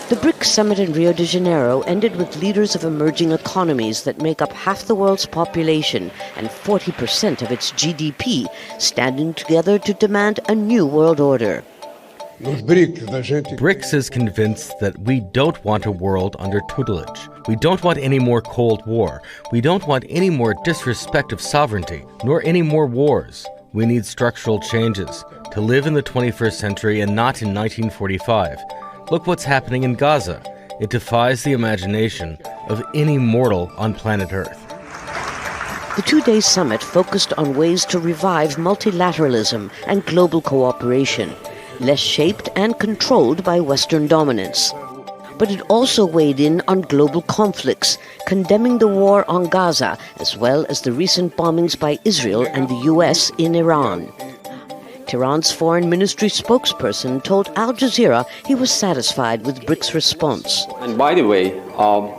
The BRICS Summit in Rio de Janeiro ended with leaders of emerging economies that make up half the world's population and 40% of its GDP standing together to demand a new world order. BRICS is convinced that we don't want a world under tutelage. We don't want any more Cold War. We don't want any more disrespect of sovereignty, nor any more wars. We need structural changes to live in the 21st century and not in 1945. Look what's happening in Gaza. It defies the imagination of any mortal on planet Earth. The two-day summit focused on ways to revive multilateralism and global cooperation, less shaped and controlled by Western dominance. But it also weighed in on global conflicts, condemning the war on Gaza, as well as the recent bombings by Israel and the US in Iran. Tehran's foreign ministry spokesperson told Al Jazeera he was satisfied with BRICS' response. And by the way,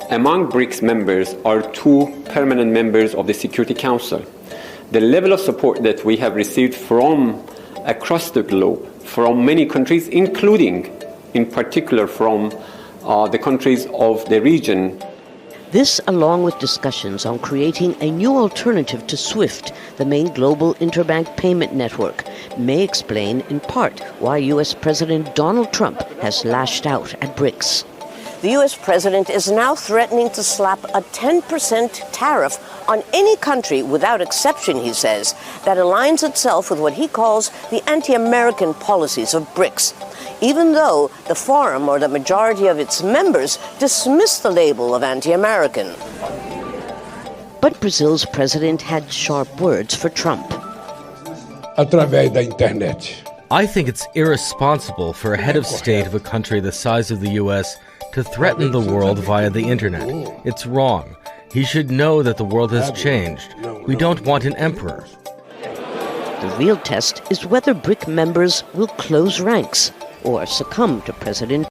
among BRICS members are two permanent members of the Security Council. The level of support that we have received from across the globe, from many countries, including, in particular, from the countries of the region. This, along with discussions on creating a new alternative to SWIFT, the main global interbank payment network, may explain in part why U.S. President Donald Trump has lashed out at BRICS. The U.S. president is now threatening to slap a 10% tariff on any country without exception, he says, that aligns itself with what he calls the anti-American policies of BRICS, even though the forum or the majority of its members dismiss the label of anti-American. But Brazil's president had sharp words for Trump. Através da internet. I think it's irresponsible for a head of state of a country the size of the U.S. to threaten the world via the internet. It's wrong. He should know that the world has changed. We don't want an emperor. The real test is whether BRIC members will close ranks or succumb to President